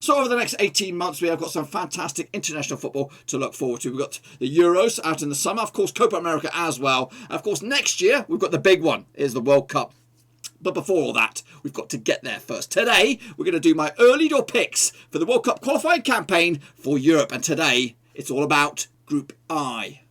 So over the next 18 months, we have got some fantastic international football to look forward to. We've got the Euros out in the summer, of course, Copa America as well. And of course, next year, we've got the big one, is the World Cup. But before all that, we've got to get there first. Today, we're going to do my early door picks for the World Cup qualifying campaign for Europe. And today, it's all about Group I.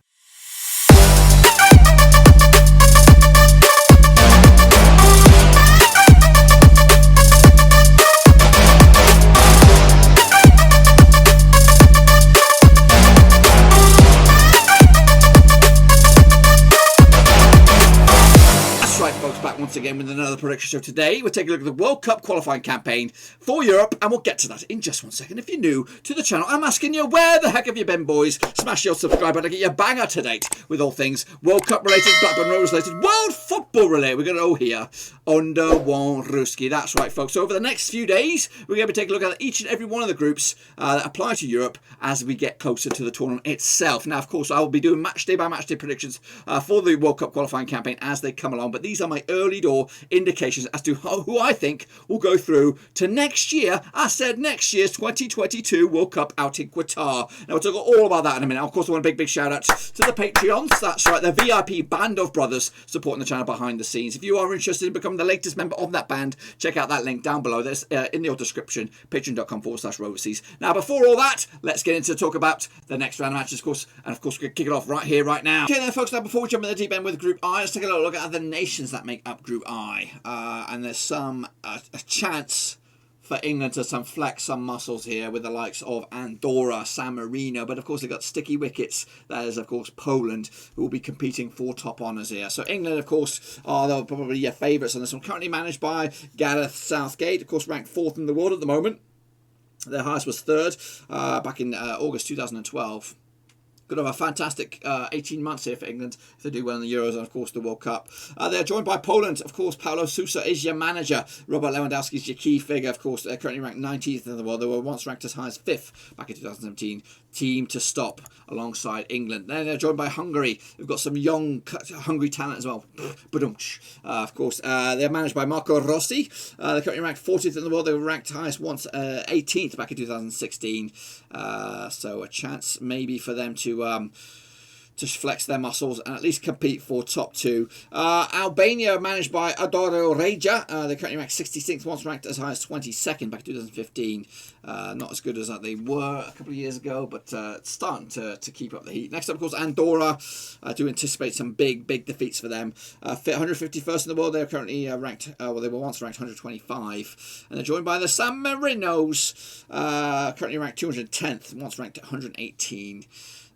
Once again with another prediction show. Today we're taking a look at the World Cup qualifying campaign for Europe, and we'll get to that in just one second. If you're new to the channel, I'm asking you, where the heck have you been, boys? Smash your subscribe button to get your bang up to date with all things World Cup related, Blackburn Rovers related, world football related. We're going to go here under one Ruski. That's right, folks. So over the next few days, we're going to be taking a look at each and every one of the groups that apply to Europe as we get closer to the tournament itself. Now, of course, I will be doing match day by match day predictions for the World Cup qualifying campaign as they come along, but these are my early door indications as to who I think will go through to next year. I said next year's 2022 World Cup out in Qatar. Now we'll talk all about that in a minute. Of course, I want a big shout out to the Patreons. That's right, the VIP band of brothers supporting the channel behind the scenes. If you are interested in becoming the latest member of that band, check out that link down below. That's in the description, patreon.com/Roverseas. Now, before all that, let's get into talk about the next round of matches, of course, and of course we're going to kick it off right here, right now. Okay then, folks, now before we jump in the deep end with Group I, let's take a look at the nations that make up Group I. And there's some a chance for England to flex some muscles here with the likes of Andorra, San Marino, but of course they've got sticky wickets. That is, of course, Poland, who will be competing for top honours here. So England, of course, are probably your favourites on this one. Currently managed by Gareth Southgate, of course, ranked 4th in the world at the moment. Their highest was 3rd back in August 2012. Could have a fantastic 18 months here for England if they do well in the Euros and, of course, the World Cup. They're joined by Poland. Of course, Paulo Sousa is your manager. Robert Lewandowski is your key figure. Of course, they're currently ranked 19th in the world. They were once ranked as high as 5th back in 2017. Team to stop alongside England. Then they're joined by Hungary. We've got some young Hungary talent as well. Of course, they're managed by Marco Rossi. They're currently ranked 40th in the world. They were ranked highest once 18th back in 2016. So a chance maybe for them to flex their muscles and at least compete for top 2. Albania, managed by Andorra. They're currently ranked 66th, once ranked as high as 22nd back in 2015. Not as good as they were a couple of years ago, but starting to keep up the heat. Next up, of course, Andorra. I do anticipate some big defeats for them. 151st in the world. They're currently ranked, they were once ranked 125. And they're joined by the San Marinos, currently ranked 210th, once ranked 118.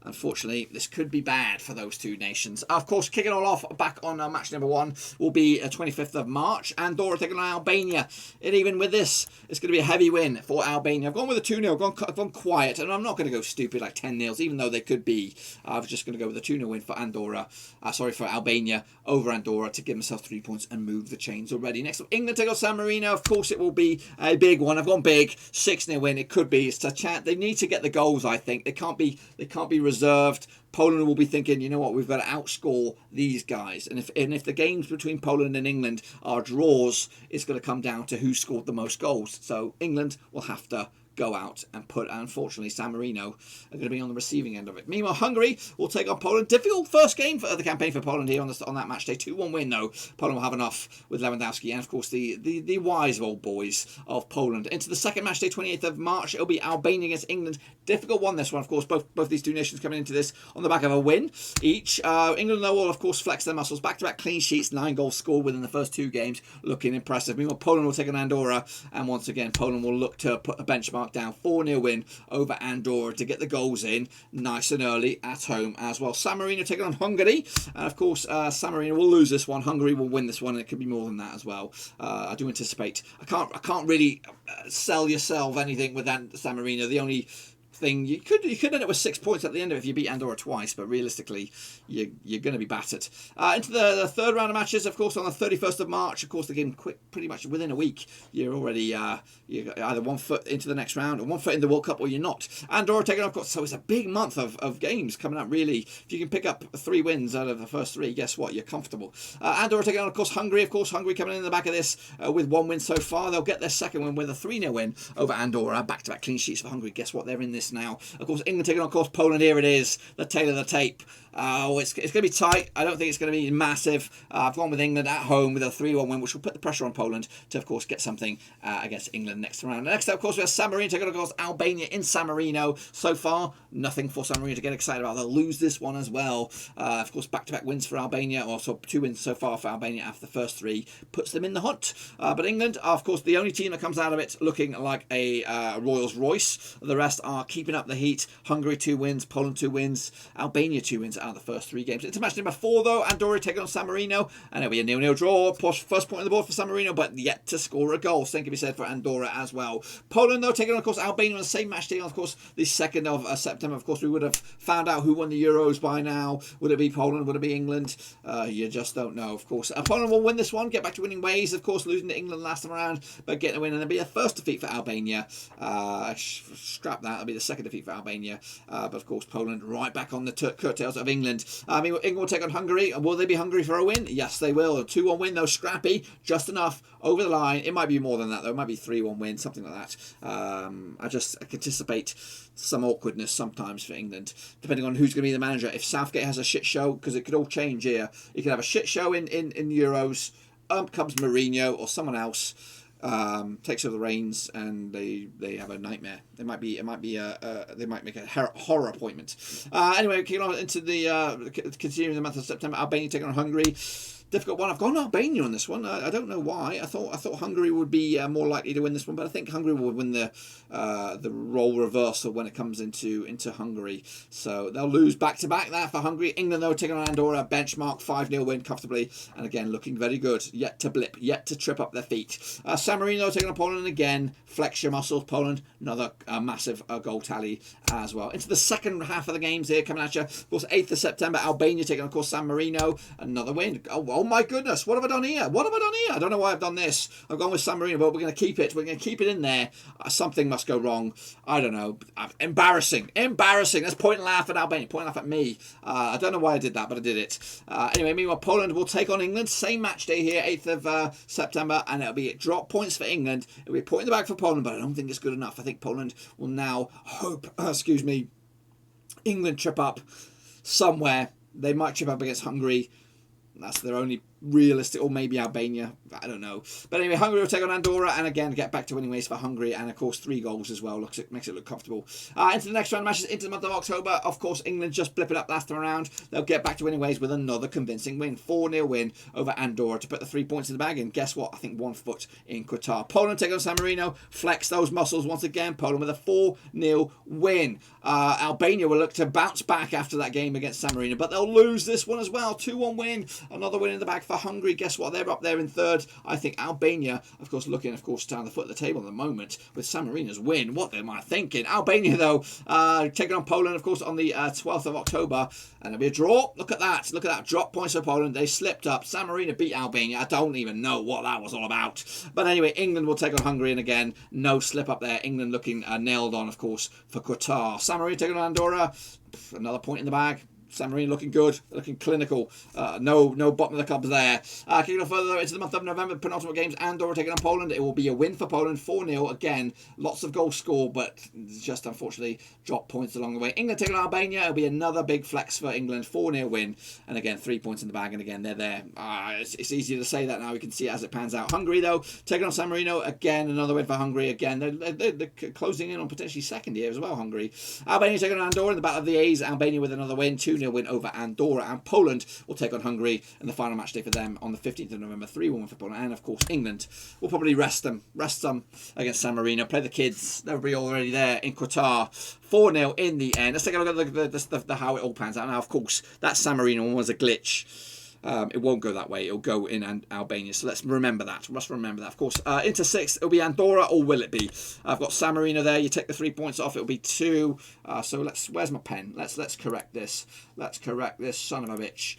Unfortunately, this could be bad for those two nations. Of course, kicking all off back on match number 1 will be 25th of March. Andorra taking on Albania. And even with this, it's going to be a heavy win for Albania. I've gone with a 2-0. I've gone quiet. And I'm not going to go stupid like 10-0, even though they could be. I was just going to go with a 2-0 win for for Albania over Andorra to give myself 3 points and move the chains already. Next up, England take on San Marino. Of course, it will be a big one. I've gone big. 6-0 win. It could be. It's a chance. They need to get the goals, I think. They can't be reserved. Poland will be thinking, you know what, we've got to outscore these guys. And if the games between Poland and England are draws, it's going to come down to who scored the most goals. So England will have to go out and unfortunately, San Marino are going to be on the receiving end of it. Meanwhile, Hungary will take on Poland. Difficult first game for the campaign for Poland here on that match day. 2-1 win, though. Poland will have enough with Lewandowski and, of course, the wise old boys of Poland. Into the second match day, 28th of March, it'll be Albania against England. Difficult one, this one, of course. Both these two nations coming into this on the back of a win each. England, though, will, of course, flex their muscles. Back-to-back clean sheets, 9 goals scored within the first 2 games. Looking impressive. Meanwhile, Poland will take on Andorra. And once again, Poland will look to put a benchmark down. 4-0 win over Andorra to get the goals in nice and early at home as well. San Marino taking on Hungary, and of course San Marino will lose this one. Hungary will win this one, and it could be more than that as well. I do anticipate. I can't really sell yourself anything with that San Marino. The only thing. You could end up with 6 points at the end of it if you beat Andorra twice, but realistically, you're going to be battered. Into the third round of matches, of course, on the 31st of March. Of course, the game pretty much within a week. You're already you're either 1 foot into the next round or 1 foot in the World Cup, or you're not. Andorra taking on, of course, so it's a big month of games coming up. Really, if you can pick up 3 wins out of the first 3, guess what? You're comfortable. Andorra taking on, of course, Hungary. Of course, Hungary coming in the back of this with 1 win so far. They'll get their second win with a 3-0 win over Andorra. Back-to-back clean sheets for Hungary. Guess what? They're in this now. Of course, England taking on, of course, Poland. Here it is, the tail of the tape. It's going to be tight. I don't think it's going to be massive. I've gone with England at home with a 3-1 win, which will put the pressure on Poland to, of course, get something against England next round. Next up, of course, we have San Marino taking on, of course, Albania in San Marino. So far, nothing for San Marino to get excited about. They'll lose this one as well. Of course, back-to-back wins for Albania, also 2 wins so far for Albania after the first 3, puts them in the hunt. But England are, of course, the only team that comes out of it looking like a Rolls Royce. The rest are keeping up the heat. Hungary 2 wins, Poland 2 wins, Albania 2 wins out of the first 3 games. Into match number 4, though, Andorra taking on San Marino, and it'll be a 0-0 draw. First point on the board for San Marino, but yet to score a goal. Same can be said for Andorra as well. Poland, though, taking on, of course, Albania on the same match day, of course, the 2nd of September. Of course, we would have found out who won the Euros by now. Would it be Poland? Would it be England? You just don't know, of course. Poland will win this one, get back to winning ways, of course, losing to England last time around, but getting a win, and it'll be a first defeat for Albania. Scrap that, it'll be the 2nd defeat for Albania. But, of course, Poland right back on the coattails of England. England will take on Hungary. Will they be hungry for a win? Yes, they will. A 2-1 win, though, scrappy, just enough over the line. It might be more than that, though. It might be 3-1 win, something like that. I can anticipate some awkwardness sometimes for England, depending on who's going to be the manager. If Southgate has a shit show, because it could all change here. You could have a shit show in Euros. Comes Mourinho or someone else. Takes over the reins, and they have a nightmare. They might make a horror appointment. Anyway, kicking on into the continuing the month of September, Albania taking on Hungary. Difficult one. I've gone Albania on this one. I don't know why. I thought Hungary would be more likely to win this one, but I think Hungary will win the role reversal when it comes into Hungary. So they'll lose back to back there for Hungary. England, though, taking on Andorra, benchmark 5-0 win comfortably, and again looking very good. Yet to blip, yet to trip up their feet. San Marino taking on Poland, and again flex your muscles. Poland, another massive goal tally as well. Into the second half of the games here coming at you. Of course, 8th of September, Albania taking on, of course, San Marino, another win. Oh my goodness, what have I done here? I don't know why I've done this. I've gone with San Marino, but we're going to keep it. We're going to keep it in there. Something must go wrong. I don't know. Embarrassing. Let's point and laugh at Albania. Point and laugh at me. I don't know why I did that, but I did it. Anyway, meanwhile, Poland will take on England. Same match day here, 8th of September, and it'll be drop points for England. It'll be a point in the bag for Poland, but I don't think it's good enough. I think Poland will now hope, England trip up somewhere. They might trip up against Hungary. That's their only realistic, or maybe Albania, I don't know. But anyway, Hungary will take on Andorra, and again get back to winning ways for Hungary, and of course 3 goals as well. Makes it look comfortable. Into the next round of matches, into the month of October. Of course, England just blip it up last time around. They'll get back to winning ways with another convincing win, 4-0 win over Andorra to put the 3 points in the bag. And guess what? I think 1 foot in Qatar. Poland take on San Marino, flex those muscles once again. Poland with a 4-0 win. Albania will look to bounce back after that game against San Marino, but they'll lose this one as well. 2-1 win, another win in the bag for Hungary. Guess what? They're up there in 3rd. I think Albania, of course, looking, of course, down the foot of the table at the moment with San Marino's win. What am I thinking? Albania, though, taking on Poland, of course, on the 12th of October, and it'll be a draw. Look at that. Look at that. Drop points for Poland. They slipped up. San Marino beat Albania. I don't even know what that was all about. But anyway, England will take on Hungary, and again, no slip up there. England looking nailed on, of course, for Qatar. San Marino taking on Andorra. Another point in the bag. San Marino looking good, looking clinical. No bottom of the cupboard there. Kicking off further into the month of November, penultimate games, Andorra taking on Poland. It will be a win for Poland, 4-0. Again, lots of goals scored, but just unfortunately drop points along the way. England taking on Albania. It'll be another big flex for England, 4-0 win. And again, 3 points in the bag, and again, they're there. It's easier to say that now. We can see it as it pans out. Hungary, though, taking on San Marino. Again, another win for Hungary. Again, they're closing in on potentially 2nd here as well, Hungary. Albania taking on Andorra in the Battle of the A's. Albania with another win, 2-0 win over Andorra, and Poland will take on Hungary in the final match day for them on the 15th of November, 3-1 for Poland, and of course England will probably rest some against San Marino, play the kids, they'll be already there in Qatar. 4-0 in the end. Let's take a look at the how it all pans out. Now, of course, that San Marino one was a glitch. It won't go that way. It'll go in Albania. So let's remember that. Must remember that. Of course, into 6th, it'll be Andorra, or will it be? I've got San Marino there. You take the 3 points off, it'll be 2. So where's my pen? Let's correct this. Let's correct this, son of a bitch.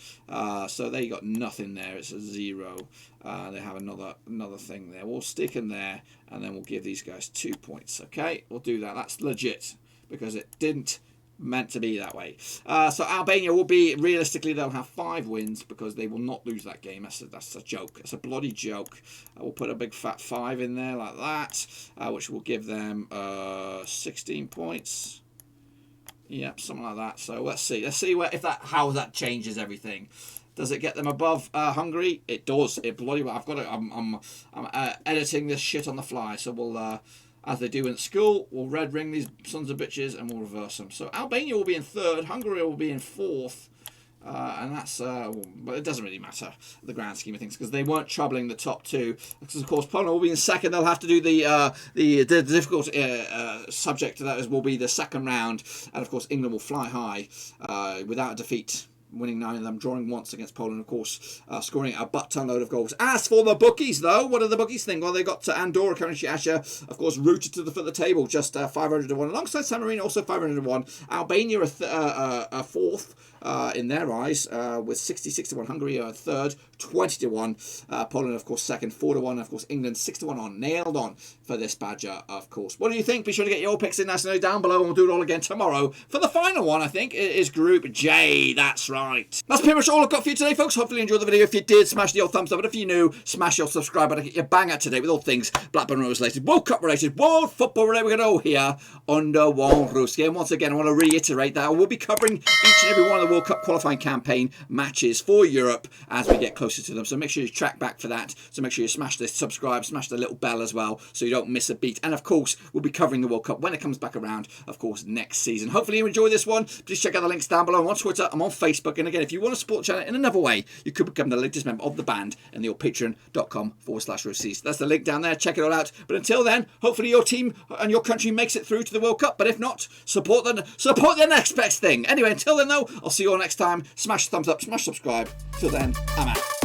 So there you got nothing there. It's a 0. They have another thing there. We'll stick in there, and then we'll give these guys 2 points. Okay, we'll do that. That's legit, because it didn't meant to be that way. So Albania will be, realistically, they'll have 5 wins, because they will not lose that game. That's a joke. It's a bloody joke. We'll put a big fat 5 in there like that, which will give them 16 points. Yep, something like that. So let's see how that changes everything. Does it get them above Hungary? It does. It bloody well. I'm editing this shit on the fly. So we'll, as they do in school, we'll red ring these sons of bitches and we'll reverse them. So Albania will be in 3rd. Hungary will be in 4th. And that's, but it doesn't really matter, the grand scheme of things, because they weren't troubling the top 2. Because, of course, Poland will be in 2nd. They'll have to do the difficult subject to that will be the 2nd round. And, of course, England will fly high without a defeat, winning 9 of them, drawing once against Poland, of course, scoring a butt-ton load of goals. As for the bookies, though, what do the bookies think? Well, they got Andorra, currently Asher, of course, rooted to the foot of the table, just 500 to 1, alongside San Marino, also 500 to 1. Albania a 4th in their eyes, with 66 to 1. Hungary a 3rd, 20 to 1. Poland, of course, 2nd, 4 to 1. Of course, England 6 to 1 on, nailed on for this badger, of course. What do you think? Be sure to get your picks in. Let us know down below, and we'll do it all again tomorrow for the final one. I think it is Group J. That's right. That's pretty much all I've got for you today, folks. Hopefully you enjoyed the video. If you did, smash the old thumbs up. But if you're new, smash your subscribe button to get your bang out today with all things Blackburn Rovers related, World Cup related, World Football related. We're going to go here under one roof. And once again, I want to reiterate that I will be covering each and every one of the World Cup qualifying campaign matches for Europe as we get closer to them. So make sure you track back for that. So make sure you smash the subscribe, smash the little bell as well, so you don't miss a beat. And of course, we'll be covering the World Cup when it comes back around, of course, next season. Hopefully you enjoy this one. Please check out the links down below. I'm on Twitter, I'm on Facebook. And again, if you want to support the channel in another way, you could become the latest member of the band in the old patreon.com/Roseseas. That's the link down there. Check it all out. But until then, hopefully your team and your country makes it through to the World Cup. But if not, support the next best thing. Anyway, until then though, I'll see you all next time. Smash the thumbs up, smash subscribe. Till then, I'm out.